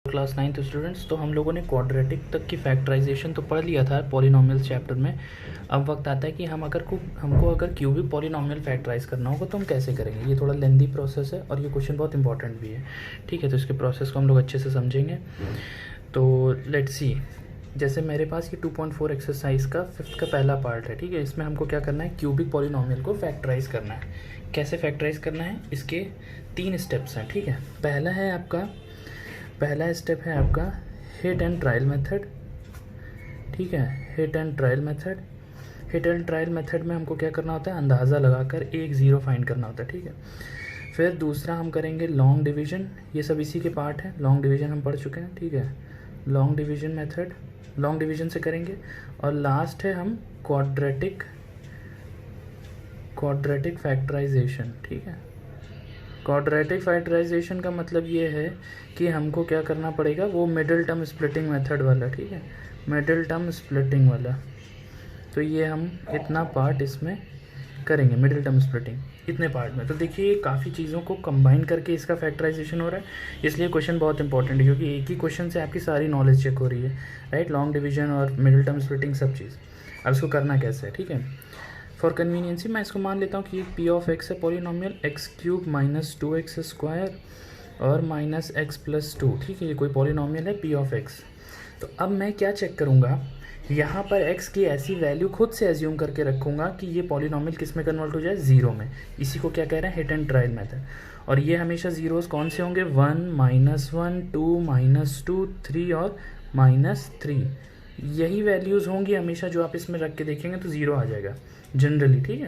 Class 9th students, तो हम लोगों ने क्वाड्रेटिक तक की फैक्टराइजेशन तो पढ़ लिया था पॉलिनॉमियल चैप्टर में। अब वक्त आता है कि हमको अगर क्यूबिक पॉलिनॉमियल फैक्टराइज करना होगा तो हम कैसे करेंगे। ये थोड़ा लेंदी प्रोसेस है और ये क्वेश्चन बहुत इंपॉर्टेंट भी है। ठीक है, तो इसके प्रोसेस को हम लोग अच्छे से समझेंगे। तो लेट्स सी, जैसे मेरे पास ये 2.4 एक्सरसाइज का 5th का पहला पार्ट है। ठीक है, इसमें हमको क्या करना है, क्यूबिक पॉलिनॉमियल को फैक्टराइज करना है। कैसे फैक्टराइज करना है, इसके 3 स्टेप्स हैं। ठीक है, पहला स्टेप है आपका हिट एंड ट्रायल मेथड। ठीक है, हिट एंड ट्रायल मेथड में हमको क्या करना होता है, अंदाज़ा लगाकर 1 0 फाइंड करना होता है। ठीक है, फिर दूसरा हम करेंगे लॉन्ग डिवीजन। ये सब इसी के पार्ट है, लॉन्ग डिवीजन हम पढ़ चुके हैं। ठीक है, long division method, long division से करेंगे। और लास्ट है हम क्वाड्रेटिक फैक्टराइजेशन। ठीक है, क्वाड्रेटिक फैक्टराइजेशन का मतलब ये है कि हमको क्या करना पड़ेगा, वो मिडिल टर्म स्प्लिटिंग मेथड वाला। ठीक है, मिडिल टर्म स्प्लिटिंग वाला। तो ये हम इतना पार्ट इसमें करेंगे, मिडिल टर्म स्प्लिटिंग इतने पार्ट में। तो देखिए, काफ़ी चीज़ों को कंबाइन करके इसका फैक्टराइजेशन हो रहा है, इसलिए क्वेश्चन बहुत इंपॉर्टेंट है, क्योंकि एक ही क्वेश्चन से आपकी सारी नॉलेज चेक हो रही है। राइट, लॉन्ग डिवीजन और मिडिल टर्म स्प्लिटिंग सब चीज़। अब इसको करना कैसे है, ठीक है। फॉर कन्वीनियंसी मैं इसको मान लेता हूँ कि पी ऑफ एक्स है पॉलिनॉमियल x³ माइनस 2x² और माइनस x प्लस 2। ठीक है, ये कोई पॉलिनॉमियल है पी ऑफ एक्स। तो अब मैं क्या चेक करूँगा, यहाँ पर x की ऐसी वैल्यू खुद से एज्यूम करके रखूँगा कि ये पॉलिनॉमियल किस में कन्वर्ट हो जाए, 0 में। इसी को क्या कह रहे हैं, हिट एंड ट्रायल मेथड। और ये हमेशा जीरोस कौन से होंगे, 1 -1 2 -2 3 और -3। यही वैल्यूज़ होंगी हमेशा, जो आप इसमें रख के देखेंगे तो 0 आ जाएगा जनरली। ठीक है,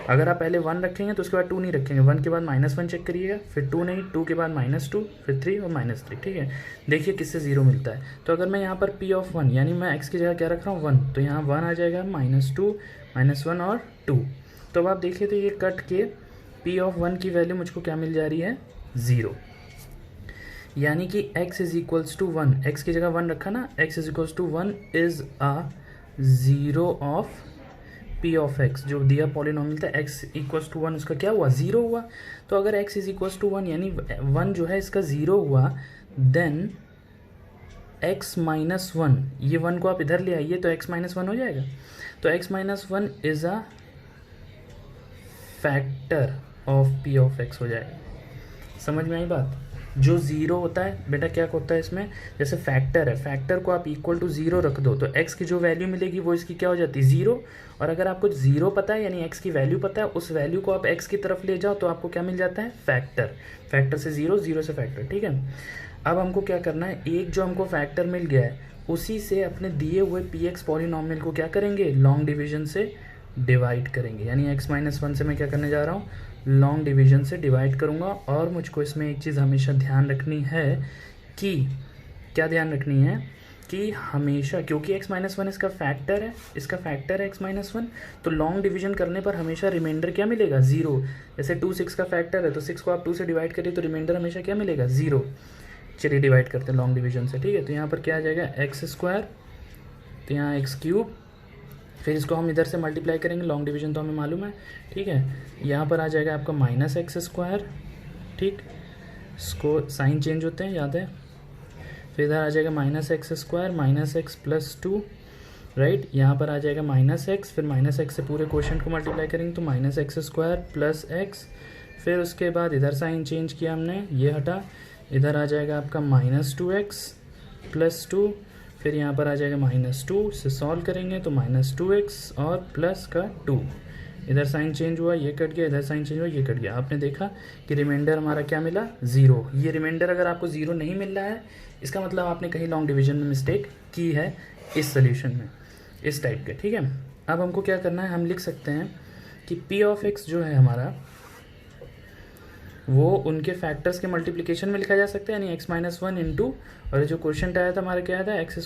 अगर आप पहले 1 रखेंगे तो उसके बाद 2 नहीं रखेंगे, 1 के बाद -1 चेक करिएगा, फिर 2 नहीं, 2 के बाद -2, फिर 3 और -3। ठीक है, देखिए किससे 0 मिलता है। तो अगर मैं यहाँ पर P ऑफ 1 यानी मैं x की जगह क्या रख रहा हूँ, 1, तो यहाँ 1 आ जाएगा, -2 -1 और 2। तो अब आप देखिए तो ये कट के P ऑफ 1 की वैल्यू मुझको क्या मिल जा रही है, 0। यानी कि x = 1, x की जगह 1 रखा ना, x = 1 is a 0 of P of x। जो दिया पॉलिनॉमियल था x = 1, उसका क्या हुआ, 0 हुआ। तो अगर x = 1 यानी 1 जो है इसका 0 हुआ, देन x - 1, ये 1 को आप इधर ले आइए तो x - 1 हो जाएगा। तो x - 1 is a factor of P of x हो जाएगा। समझ में आई बात। जो 0 होता है बेटा, क्या होता है इसमें, जैसे फैक्टर है, फैक्टर को आप इक्वल टू 0 रख दो तो x की जो वैल्यू मिलेगी वो इसकी क्या हो जाती है, 0। और अगर आपको 0 पता है यानी x की वैल्यू पता है, उस वैल्यू को आप x की तरफ ले जाओ तो आपको क्या मिल जाता है, फैक्टर। फैक्टर से 0, 0 से फैक्टर। ठीक है, अब हमको क्या करना है, एक जो हमको फैक्टर मिल गया है उसी से अपने दिए हुए px पॉलिनॉमियल को क्या करेंगे, लॉन्ग डिवीजन से डिवाइड करेंगे। यानी x - 1 से मैं क्या करने जा रहा हूँ, लॉन्ग डिवीजन से डिवाइड करूँगा। और मुझको इसमें एक चीज़ हमेशा ध्यान रखनी है कि क्या ध्यान रखनी है कि हमेशा, क्योंकि x - 1 इसका फैक्टर है, x - 1, तो लॉन्ग डिवीजन करने पर हमेशा रिमाइंडर क्या मिलेगा, 0। जैसे 2 6 का फैक्टर है तो 6 को आप 2 से डिवाइड करिए तो रिमाइंडर हमेशा क्या मिलेगा, 0। चलिए डिवाइड करते हैं लॉन्ग डिवीजन से। ठीक है, तो यहाँ पर क्या आ जाएगा, x², तो यहाँ x³, फिर इसको हम इधर से मल्टीप्लाई करेंगे, लॉन्ग डिवीजन तो हमें मालूम है। ठीक है, यहाँ पर आ जाएगा आपका -x²। ठीक, इसको साइन चेंज होते हैं, याद है। फिर इधर आ जाएगा -x² -x प्लस 2। राइट, यहाँ पर आ जाएगा -x, फिर -x से पूरे क्वेश्चन को मल्टीप्लाई करेंगे तो -x² प्लस x। फिर उसके बाद इधर साइन चेंज किया हमने, ये हटा, इधर आ जाएगा आपका -2x प्लस 2। फिर यहाँ पर आ जाएगा -2 से सॉल्व करेंगे तो -2x और प्लस का 2। इधर साइन चेंज हुआ, ये कट गया, इधर साइन चेंज हुआ, ये कट गया। आपने देखा कि रिमाइंडर हमारा क्या मिला, 0। ये रिमाइंडर अगर आपको 0 नहीं मिल रहा है, इसका मतलब आपने कहीं लॉन्ग डिवीजन में मिस्टेक की है इस सोल्यूशन में, इस टाइप के। ठीक है, अब हमको क्या करना है, हम लिख सकते हैं कि P ऑफ x जो है हमारा, वो उनके फैक्टर्स के मल्टीप्लिकेशन में लिखा जा सकता है, यानी x - 1 इंटू, और जो क्वेश्चन आया था हमारा क्या आया था, x² -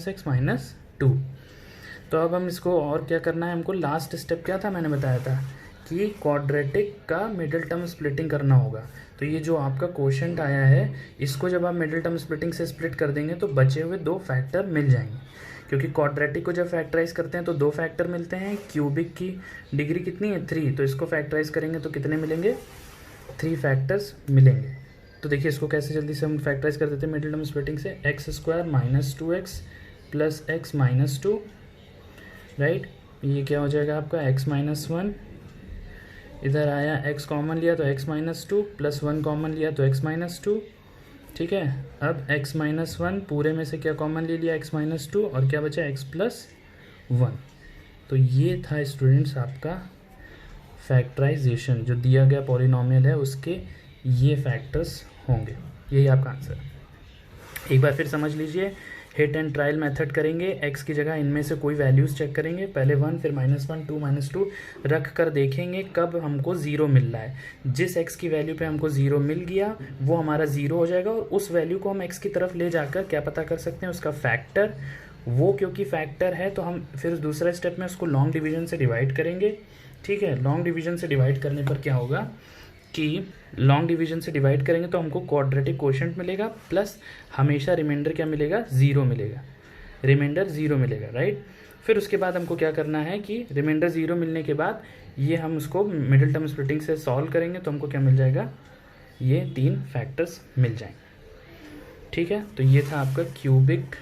x - 2। तो अब हम इसको और क्या करना है, हमको लास्ट स्टेप क्या था, मैंने बताया था कि क्वाड्रेटिक का मिडिल टर्म स्प्लिटिंग करना होगा। तो ये जो आपका क्वेश्चन आया है, इसको जब आप मिडिल टर्म स्प्लिटिंग से स्प्लिट कर देंगे तो बचे हुए 2 फैक्टर मिल जाएंगे। क्योंकि क्वाड्रेटिक को जब फैक्टराइज करते हैं तो 2 फैक्टर मिलते हैं। क्यूबिक की डिग्री कितनी है, 3, तो इसको फैक्टराइज करेंगे तो कितने मिलेंगे, 3 फैक्टर्स मिलेंगे। तो देखिए इसको कैसे जल्दी से हम फैक्टराइज कर देते हैं मिडिल टर्म स्प्लिटिंग से, x square minus 2x plus x minus 2, right. ये क्या हो जाएगा आपका x माइनस 1, इधर आया x कॉमन लिया तो x माइनस 2 प्लस 1 कॉमन लिया तो x माइनस 2, ठीक है। अब x माइनस 1 पूरे में से क्या कॉमन ले लिया, x माइनस 2, और क्या बचा x प्लस 1। तो ये था स्टूडेंट्स आपका फैक्टराइजेशन, जो दिया गया पॉलिनोमियल है उसके ये फैक्टर्स होंगे, यही आपका आंसर। एक बार फिर समझ लीजिए, हिट एंड ट्रायल मेथड करेंगे, x की जगह इनमें से कोई वैल्यूज़ चेक करेंगे, पहले 1 फिर -1 2 -2 रख कर देखेंगे कब हमको 0 मिल रहा है। जिस x की वैल्यू पे हमको 0 मिल गया वो हमारा 0 हो जाएगा, और उस वैल्यू को हम x की तरफ ले जाकर क्या पता कर सकते हैं, उसका फैक्टर। वो क्योंकि फैक्टर है तो हम फिर दूसरा स्टेप में उसको लॉन्ग डिवीजन से डिवाइड करेंगे, ठीक है। लॉन्ग डिवीजन से डिवाइड करने पर क्या होगा कि लॉन्ग डिवीजन से डिवाइड करेंगे तो हमको क्वाड्रेटिक कोशेंट मिलेगा, प्लस हमेशा रिमाइंडर क्या मिलेगा, 0 मिलेगा, रिमाइंडर 0 मिलेगा, राइट। फिर उसके बाद हमको क्या करना है कि रिमाइंडर 0 मिलने के बाद ये हम उसको मिडिल टर्म स्प्लिटिंग से सॉल्व करेंगे तो हमको क्या मिल जाएगा, ये 3 फैक्टर्स मिल जाएंगे, ठीक है। तो ये था आपका क्यूबिक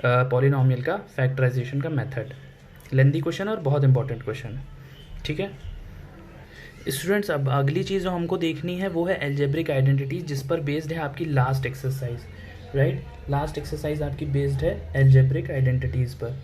पॉलिनोमियल का फैक्टराइजेशन का मेथड। लेंथी क्वेश्चन और बहुत इंपॉर्टेंट क्वेश्चन है, ठीक है स्टूडेंट्स। अब अगली चीज़ जो हमको देखनी है वो है एल्जेब्रिक आइडेंटिटीज, जिस पर बेस्ड है आपकी last exercise, right. Last exercise आपकी बेस्ड है एल्जेब्रिक आइडेंटिटीज़ पर।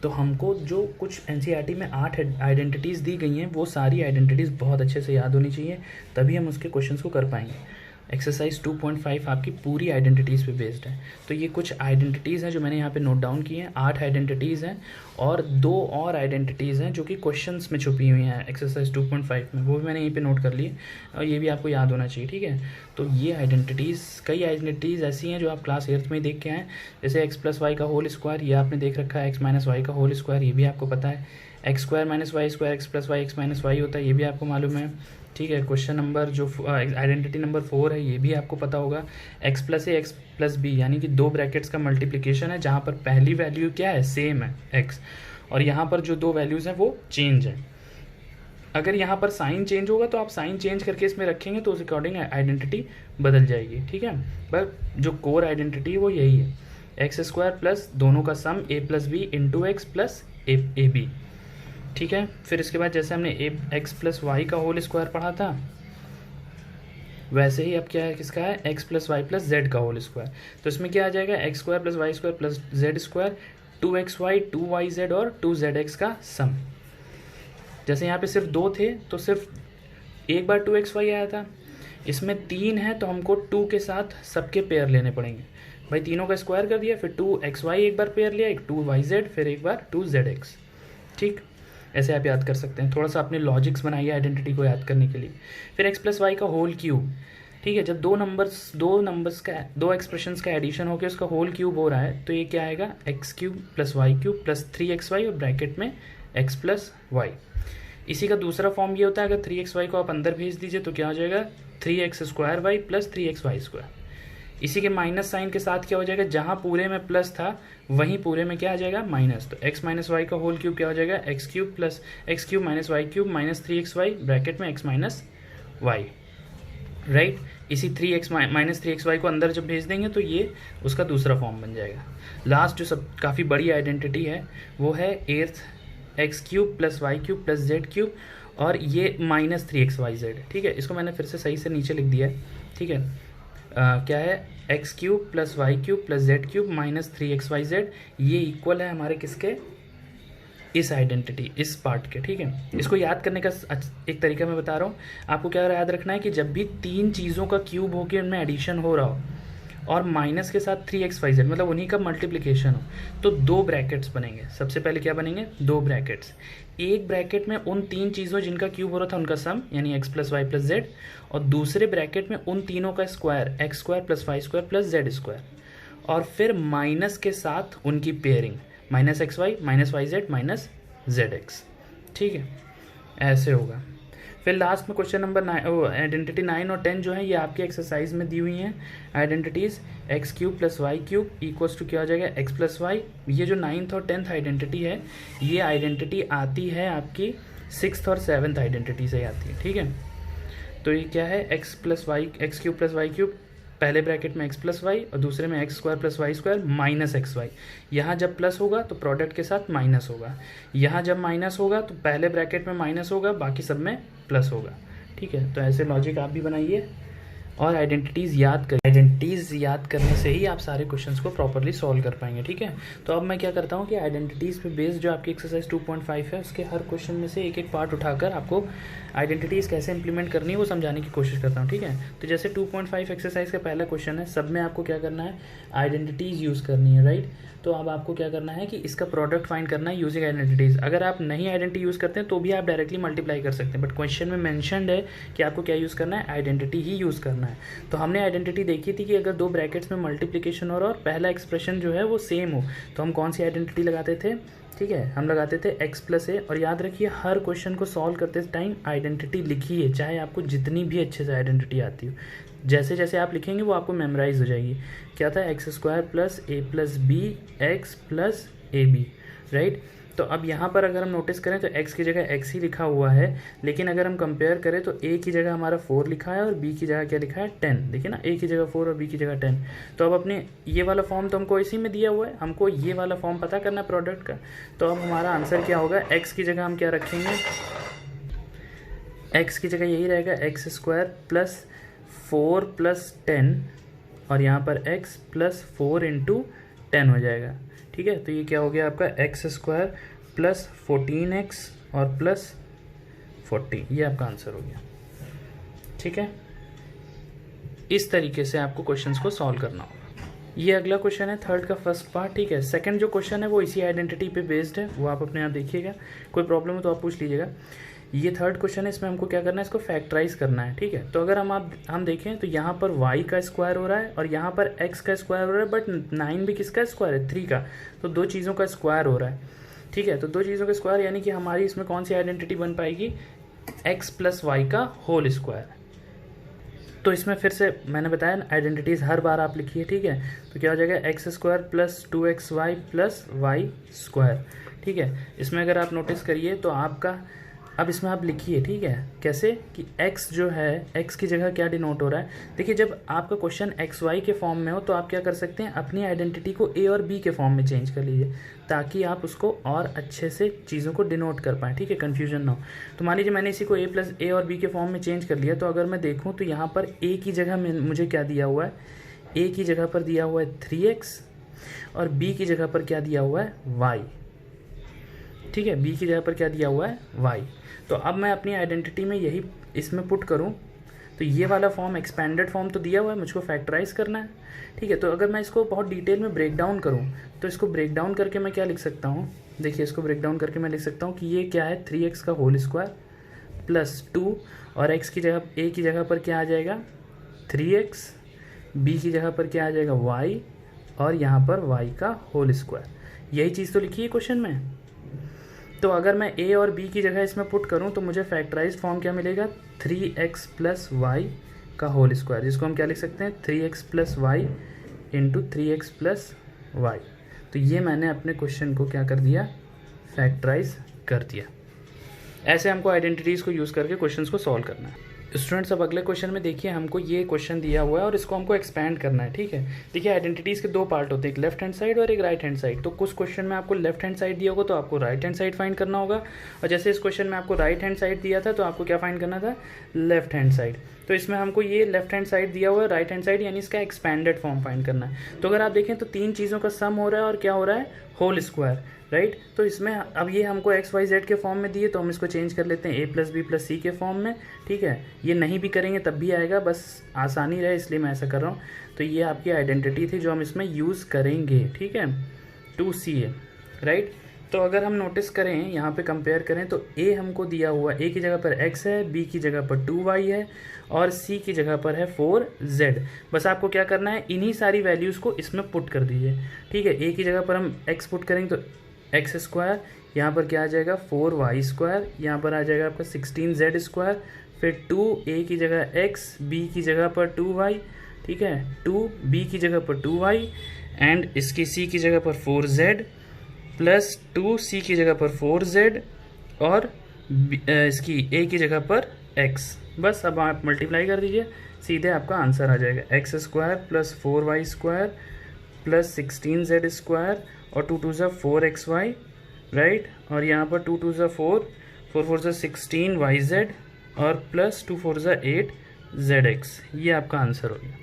तो हमको जो कुछ एनसीईआरटी में 8 आइडेंटिटीज़ दी गई हैं वो सारी आइडेंटिटीज़ बहुत अच्छे से याद होनी चाहिए, तभी हम उसके क्वेश्चंस को कर पाएंगे। एक्सरसाइज 2.5 आपकी पूरी आइडेंटिटीज़ पे बेस्ड है। तो ये कुछ आइडेंटिटीज़ हैं जो मैंने यहाँ पे नोट डाउन की हैं, 8 आइडेंटिटीज़ हैं, और 2 और आइडेंटिटीज़ हैं जो कि क्वेश्चंस में छुपी हुई हैं एक्सरसाइज 2.5 में, वो भी मैंने यहीं पे नोट कर लिए, और ये भी आपको याद होना चाहिए, ठीक है। तो ये आइडेंटिटीज़, कई आइडेंटिटीज़ ऐसी हैं जो आप क्लास 8th में ही देख के आए, जैसे x प्लस वाई का होल स्क्वायर, ये आपने देख रखा है, x माइनस वाई का होल स्क्वायर, ये भी आपको पता है, X square minus Y square, X plus Y X minus Y होता है, ये भी आपको मालूम है, ठीक है। क्वेश्चन नंबर जो आइडेंटिटी नंबर 4 है, ये भी आपको पता होगा, X plus A X plus B, यानी कि 2 ब्रैकेट्स का मल्टीप्लिकेशन है जहाँ पर पहली वैल्यू क्या है, सेम है एक्स, और यहाँ पर जो 2 वैल्यूज़ हैं वो चेंज है। अगर यहाँ पर साइन चेंज होगा तो आप साइन चेंज करके इसमें रखेंगे तो उस अकॉर्डिंग आइडेंटिटी बदल जाएगी, ठीक है। पर जो कोर आइडेंटिटी है वो यही है, एक्स स्क्वायर प्लस दोनों का sum A plus B into X plus A B, ठीक है। फिर इसके बाद जैसे हमने एक्स प्लस वाई का होल स्क्वायर पढ़ा था, वैसे ही अब क्या है, किसका है, x plus Y plus Z का होल स्क्वायर। तो इसमें क्या आ जाएगा, x square plus Y square plus Z square, 2xy 2yz और 2zx का सम। जैसे यहाँ पे सिर्फ 2 थे तो सिर्फ एक बार 2xy आया था, इसमें 3 है तो हमको 2 के साथ सबके पेयर लेने पड़ेंगे, भाई तीनों का स्क्वायर कर दिया, फिर 2xy एक बार पेयर लिया, एक 2yz, फिर एक बार 2zx, ठीक। ऐसे आप याद कर सकते हैं, थोड़ा सा अपने लॉजिक्स बनाइए आइडेंटिटी को याद करने के लिए। फिर एक्स प्लस वाई का होल क्यूब, ठीक है, जब दो नंबर्स का 2 एक्सप्रेशंस का एडिशन होकर उसका होल क्यूब हो रहा है तो ये क्या आएगा, x cube plus y cube plus 3xy और ब्रैकेट में एक्स प्लस वाई। इसी का दूसरा फॉर्म ये होता है, अगर 3xy को आप अंदर भेज दीजिए तो क्या हो जाएगा, 3x square Y plus 3xy square. इसी के माइनस साइन के साथ क्या हो जाएगा, जहाँ पूरे में प्लस था वहीं पूरे में क्या आ जाएगा, माइनस। तो x माइनस वाई का होल क्यूब क्या हो जाएगा, x cube plus x cube minus y cube minus 3xy bracket में x माइनस वाई, राइट। इसी 3x माइनस 3xy को अंदर जब भेज देंगे तो ये उसका दूसरा फॉर्म बन जाएगा। लास्ट जो सब काफ़ी बड़ी आइडेंटिटी है वो है 8th x cube plus y cube plus z cube, और ये माइनस 3xyz, ठीक है। इसको मैंने फिर से सही से नीचे लिख दिया है, ठीक है। क्या है, x cube plus y cube plus z cube minus 3xyz, ये इक्वल है हमारे किसके, इस आइडेंटिटी, इस पार्ट के, ठीक है। इसको याद करने का एक तरीका मैं बता रहा हूँ आपको, क्या याद रखना है कि जब भी 3 चीज़ों का क्यूब होकर उनमें एडिशन हो रहा हो और माइनस के साथ 3xyz मतलब उन्हीं का मल्टीप्लिकेशन हो, तो 2 ब्रैकेट्स बनेंगे। सबसे पहले क्या बनेंगे, 2 ब्रैकेट्स, एक ब्रैकेट में उन 3 चीज़ों जिनका क्यूब हो रहा था उनका सम यानी x plus Y plus z, और दूसरे ब्रैकेट में उन तीनों का square x square plus Y square plus Z square, और फिर माइनस के साथ उनकी pairing minus x y minus y z minus z x, ठीक है। ऐसे होगा। फिर लास्ट में क्वेश्चन नंबर 9 आइडेंटिटी 9 और 10 जो है ये आपके एक्सरसाइज में दी हुई हैं identities, x cube plus y cube equals to क्या हो जाएगा, एक्स प्लस वाई। ये जो 9th और 10th आइडेंटिटी है ये आइडेंटिटी आती है आपकी 6th और 7th आइडेंटिटी से आती है, ठीक है। तो ये क्या है, x plus Y, x cube plus y cube, पहले ब्रैकेट में एक्स प्लस वाई और दूसरे में x square plus Y square minus x y. यहाँ जब प्लस होगा तो प्रोडक्ट के साथ माइनस होगा, यहाँ जब माइनस होगा तो पहले ब्रैकेट में माइनस होगा, बाकी सब में प्लस होगा। ठीक है, तो ऐसे लॉजिक आप भी बनाइए और आइडेंटिटीज़ याद करें। आइडेंटिटीज़ याद करने से ही आप सारे क्वेश्चंस को प्रॉपरली सॉल्व कर पाएंगे। ठीक है, तो अब मैं क्या करता हूँ कि आइडेंटिटीज़ पे बेस्ड जो आपकी एक्सरसाइज 2.5 है उसके हर क्वेश्चन में से एक एक पार्ट उठाकर आपको आइडेंटिटीज़ कैसे इंप्लीमेंट करनी है वो समझाने की कोशिश करता हूँ। ठीक है, तो जैसे 2.5 एक्सरसाइज का पहला क्वेश्चन है, सब में आपको क्या करना है, आइडेंटिटीज़ यूज़ करनी है, राइट। तो अब आपको क्या करना है कि इसका प्रोडक्ट फाइंड करना है यूजिंग आइडेंटिटीज़। अगर आप नहीं आइडेंटिटी यूज़ करते हैं तो भी आप डायरेक्टली मल्टीप्लाई कर सकते हैं, बट क्वेश्चन में मेंशन्ड है कि आपको क्या यूज़ करना है, आइडेंटिटी ही यूज़ करना है। तो हमने आइडेंटिटी देखी थी कि अगर दो ब्रैकेट्स में मल्टीप्लिकेशन और पहला एक्सप्रेशन जो है वो सेम हो तो हम कौन सी आइडेंटिटी लगाते थे। ठीक है, हम लगाते थे x प्लस ए। और याद रखिए हर क्वेश्चन को सॉल्व करते टाइम आइडेंटिटी लिखिए, चाहे आपको जितनी भी अच्छे से आइडेंटिटी आती हो, जैसे जैसे आप लिखेंगे वो आपको मेमोराइज हो जाएगी। क्या था, x square plus a plus b x plus A b, right. तो अब यहाँ पर अगर हम नोटिस करें तो x की जगह x ही लिखा हुआ है, लेकिन अगर हम कंपेयर करें तो a की जगह हमारा 4 लिखा है और b की जगह क्या लिखा है, 10। देखिए ना, a की जगह 4 और b की जगह 10। तो अब अपने ये वाला फॉर्म तो हमको इसी में दिया हुआ है, हमको ये वाला फॉर्म पता करना है प्रोडक्ट का। तो अब हमारा आंसर क्या होगा, x की जगह हम क्या रखेंगे, x की जगह यही रहेगा एक्स स्क्वायर प्लस 4 प्लस 10 और यहाँ पर x प्लस 4 इंटू 10 हो जाएगा। ठीक है, तो ये क्या हो गया आपका, एक्स स्क्वायर प्लस 14x और प्लस 40, ये आपका आंसर हो गया। ठीक है, इस तरीके से आपको क्वेश्चंस को सॉल्व करना होगा। ये अगला क्वेश्चन है थर्ड का फर्स्ट पार्ट। ठीक है, सेकंड जो क्वेश्चन है वो इसी आइडेंटिटी पे बेस्ड है, वो आप अपने आप देखिएगा, कोई प्रॉब्लम हो तो आप पूछ लीजिएगा। ये थर्ड क्वेश्चन है, इसमें हमको क्या करना है, इसको फैक्टराइज करना है। ठीक है, तो अगर हम देखें तो यहाँ पर y का स्क्वायर हो रहा है और यहाँ पर x का स्क्वायर हो रहा है, बट 9 भी किसका स्क्वायर है, 3 का। तो दो चीज़ों का स्क्वायर हो रहा है। ठीक है, तो दो चीज़ों का स्क्वायर यानी कि हमारी इसमें कौन सी आइडेंटिटी बन पाएगी, x प्लस वाई का होल स्क्वायर। तो इसमें फिर से मैंने बताया ना, आइडेंटिटीज़ हर बार आप लिखिए। ठीक है, तो क्या हो जाएगा, x square plus 2xy plus Y square. ठीक है, इसमें अगर आप नोटिस करिए तो आपका, अब इसमें आप लिखिए। ठीक है, कैसे कि x जो है, x की जगह क्या डिनोट हो रहा है। देखिए, जब आपका क्वेश्चन एक्स वाई के फॉर्म में हो तो आप क्या कर सकते हैं, अपनी आइडेंटिटी को a और b के फॉर्म में चेंज कर लीजिए, ताकि आप उसको और अच्छे से चीज़ों को डिनोट कर पाएँ। ठीक है, कन्फ्यूजन ना हो। तो मान लीजिए मैंने इसी को a प्लस ए और b के फॉर्म में चेंज कर लिया, तो अगर मैं देखूँ तो यहाँ पर a की जगह में मुझे क्या दिया हुआ है, a की जगह पर दिया हुआ है 3x और b की जगह पर क्या दिया हुआ है, y। ठीक है, b की जगह पर क्या दिया हुआ है, y। तो अब मैं अपनी आइडेंटिटी में यही इसमें पुट करूं तो ये वाला फॉर्म, एक्सपेंडेड फॉर्म तो दिया हुआ है, मुझको फैक्टराइज करना है। ठीक है, तो अगर मैं इसको बहुत डिटेल में ब्रेक डाउन करूं तो इसको ब्रेक डाउन करके मैं क्या लिख सकता हूं, देखिए इसको ब्रेक डाउन करके मैं लिख सकता हूं कि ये क्या है, 3x का होल स्क्वायर प्लस 2 और x की जगह, a की जगह पर क्या आ जाएगा 3x, b की जगह पर क्या आ जाएगा y और यहाँ पर y का होल स्क्वायर। यही चीज़ तो लिखी है क्वेश्चन में। तो अगर मैं a और b की जगह इसमें पुट करूं तो मुझे फैक्टराइज फॉर्म क्या मिलेगा, 3x प्लस वाई का होल स्क्वायर, जिसको हम क्या लिख सकते हैं, 3x plus y into 3x plus y. तो ये मैंने अपने क्वेश्चन को क्या कर दिया, फैक्टराइज कर दिया। ऐसे हमको आइडेंटिटीज़ को यूज़ करके क्वेश्चंस को सॉल्व करना है। स्टूडेंट्स, अब अगले क्वेश्चन में देखिए, हमको ये क्वेश्चन दिया हुआ है और इसको हमको एक्सपैंड करना है। ठीक है, देखिए आइडेंटिटीज़ के दो पार्ट होते हैं, एक लेफ्ट हैंड साइड और एक राइट हैंड साइड। तो कुछ क्वेश्चन में आपको लेफ्ट हैंड साइड दिया होगा तो आपको राइट हैंड साइड फाइंड करना होगा, और जैसे इस क्वेश्चन में आपको राइट हैंड साइड दिया था तो आपको क्या फाइंड करना था, लेफ्ट हैंड साइड। तो इसमें हमको ये लेफ्ट हैंड साइड दिया हुआ है, राइट हैंड साइड यानी इसका एक्सपैंडेड फॉर्म फाइंड करना है। तो अगर आप देखें तो तीन चीज़ों का सम हो रहा है और क्या हो रहा है, होल स्क्वायर, राइट। तो इसमें अब ये हमको एक्स वाई जेड के फॉर्म में दिए तो हम इसको चेंज कर लेते हैं a प्लस बी प्लस सी के फॉर्म में। ठीक है, ये नहीं भी करेंगे तब भी आएगा, बस आसानी रहे इसलिए मैं ऐसा कर रहा हूँ। तो ये आपकी आइडेंटिटी थी जो हम इसमें यूज़ करेंगे। ठीक है, 2CA, राइट। तो अगर हम नोटिस करें, यहाँ पे कंपेयर करें तो a हमको दिया हुआ, a की जगह पर x है, b की जगह पर 2y है और c की जगह पर है 4z। बस आपको क्या करना है, इन्हीं सारी वैल्यूज़ को इसमें पुट कर दीजिए। ठीक है, a की जगह पर हम x पुट करेंगे तो एक्स स्क्वायर, यहाँ पर क्या आ जाएगा 4y स्क्वायर, यहाँ पर आ जाएगा आपका 16z स्क्वायर, फिर 2a की जगह x, b की जगह पर 2y, ठीक है, 2b की जगह पर 2y एंड इसकी c की जगह पर 4z प्लस 2c की जगह पर 4z और इसकी a की जगह पर x। बस अब आप मल्टीप्लाई कर दीजिए, सीधे आपका आंसर आ जाएगा x square plus 4y square plus 16z² और 2 2 4 xy, राइट। और यहाँ पर 2 2 4, 4 4 16 yz और प्लस 2 4 8 zx, ये आपका आंसर हो गया।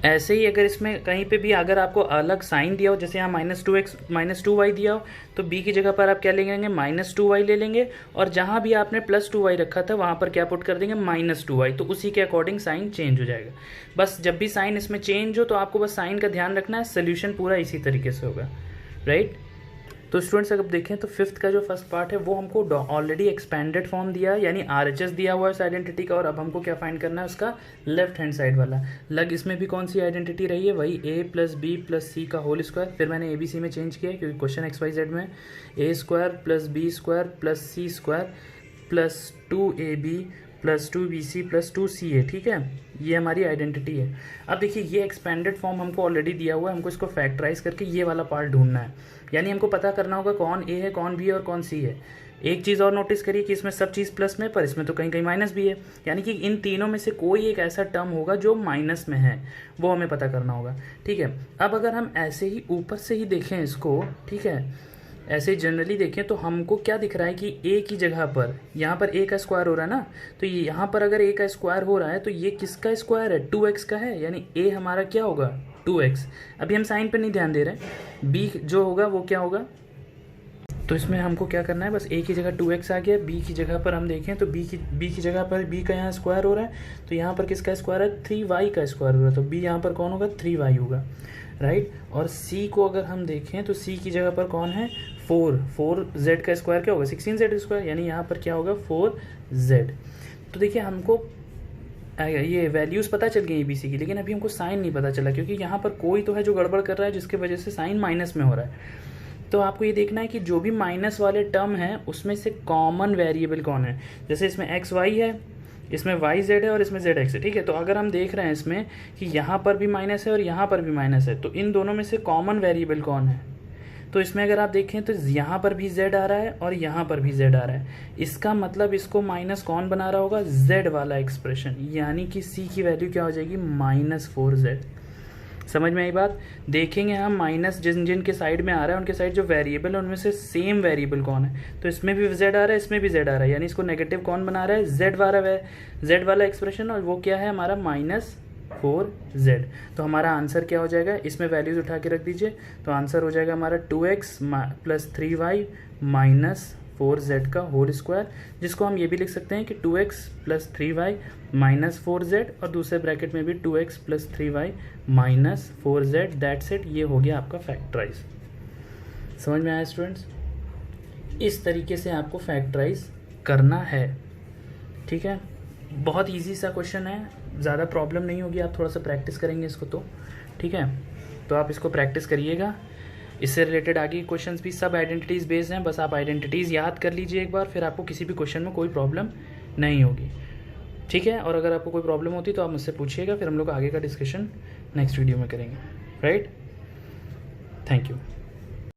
ऐसे ही अगर इसमें कहीं पे भी अगर आपको अलग साइन दिया हो, जैसे यहाँ -2x -2y दिया हो, तो b की जगह पर आप क्या ले लेंगे, -2y ले लेंगे, और जहाँ भी आपने +2y रखा था वहाँ पर क्या पुट कर देंगे, -2y, तो उसी के अकॉर्डिंग साइन चेंज हो जाएगा। बस जब भी साइन इसमें चेंज हो तो आपको बस साइन का ध्यान रखना है, सोल्यूशन पूरा इसी तरीके से होगा, राइट। तो स्टूडेंट्स अगर देखें तो फिफ्थ का जो फर्स्ट पार्ट है वो हमको ऑलरेडी एक्सपेंडेड फॉर्म दिया है, यानी RHS दिया हुआ है उस आइडेंटिटी का, और अब हमको क्या फाइंड करना है, उसका लेफ्ट हैंड साइड वाला लग। इसमें भी कौन सी आइडेंटिटी रही है, वही a + b + c का होल स्क्वायर। फिर मैंने ABC में चेंज किया क्योंकि क्वेश्चन XYZ में a² + b² + c² + 2ab + 2bc + 2ca, ठीक है, ये हमारी आइडेंटिटी है। अब देखिए ये एक्सपेंडेड फॉर्म हमको ऑलरेडी दिया हुआ है, हमको इसको फैक्टराइज करके ये वाला पार्ट ढूंढना है, यानी हमको पता करना होगा कौन a है, कौन b है और कौन c है। एक चीज़ और नोटिस करिए कि इसमें सब चीज़ प्लस में, पर इसमें तो कहीं कहीं माइनस भी है, यानी कि इन तीनों में से कोई एक ऐसा टर्म होगा जो माइनस में है, वो हमें पता करना होगा, ठीक है। अब अगर हम ऐसे ही ऊपर से ही देखें इसको, ठीक है, ऐसे ही जनरली देखें तो हमको क्या दिख रहा है कि a की जगह पर यहाँ पर a का स्क्वायर हो रहा है ना, तो यहाँ पर अगर a का स्क्वायर हो रहा है तो ये किसका स्क्वायर है, 2x का है, यानी a हमारा क्या होगा, 2x। अभी हम साइन पर नहीं ध्यान दे रहे हैं, b जो होगा वो क्या होगा, तो इसमें हमको क्या करना है, बस a की जगह 2x आ गया, b की जगह पर हम देखें तो b की जगह पर b का यहाँ स्क्वायर हो रहा है, तो यहाँ पर किसका स्क्वायर है, 3y का स्क्वायर हो रहा है, तो b यहाँ पर कौन होगा, 3y होगा, राइट। और c को अगर हम देखें तो c की जगह पर कौन है, 4z का स्क्वायर क्या होगा, 16z², यानी यहाँ पर क्या होगा, 4z। तो देखिए हमको ये वैल्यूज़ पता चल गई ABC की, लेकिन अभी हमको साइन नहीं पता चला, क्योंकि यहाँ पर कोई तो है जो गड़बड़ कर रहा है जिसकी वजह से साइन माइनस में हो रहा है। तो आपको ये देखना है कि जो भी माइनस वाले टर्म हैं उसमें से कॉमन वेरिएबल कौन है। जैसे इसमें XY है, इसमें YZ है और इसमें ZX है, ठीक है। तो अगर हम देख रहे हैं इसमें कि यहाँ पर भी माइनस है और यहाँ पर भी माइनस है, तो इन दोनों में से कॉमन वेरिएबल कौन है, तो इसमें अगर आप देखें तो यहाँ पर भी Z आ रहा है और यहाँ पर भी Z आ रहा है, इसका मतलब इसको माइनस कौन बना रहा होगा, Z वाला एक्सप्रेशन, यानी कि C की वैल्यू क्या हो जाएगी, -4Z। समझ में आई बात। देखेंगे हम माइनस जिन जिन के साइड में आ रहा है उनके साइड जो वेरिएबल है उनमें से सेम वेरिएबल कौन है, तो इसमें भी Z आ रहा है, इसमें भी Z आ रहा है, यानी इसको नेगेटिव कौन बना रहा है, Z वाला एक्सप्रेशन, और वो क्या है हमारा -4Z। तो हमारा आंसर क्या हो जाएगा, इसमें वैल्यूज उठा के रख दीजिए, तो आंसर हो जाएगा हमारा 2x + 3y - 4z का होल स्क्वायर, जिसको हम ये भी लिख सकते हैं कि 2x + 3y - 4z, और दूसरे ब्रैकेट में भी 2x + 3y - 4z, that's it. ये हो गया आपका फैक्टराइज। समझ में आया स्टूडेंट्स, इस तरीके से आपको फैक्टराइज करना है, ठीक है। बहुत इजी सा क्वेश्चन है, ज़्यादा प्रॉब्लम नहीं होगी, आप थोड़ा सा प्रैक्टिस करेंगे इसको तो, ठीक है। तो आप इसको प्रैक्टिस करिएगा। इससे रिलेटेड आगे क्वेश्चंस भी सब आइडेंटिटीज़ बेस्ड हैं, बस आप आइडेंटिटीज़ याद कर लीजिए एक बार, फिर आपको किसी भी क्वेश्चन में कोई प्रॉब्लम नहीं होगी, ठीक है। और अगर आपको कोई प्रॉब्लम होती तो आप मुझसे पूछिएगा, फिर हम लोग आगे का डिस्कशन नेक्स्ट वीडियो में करेंगे, राइट। Thank you.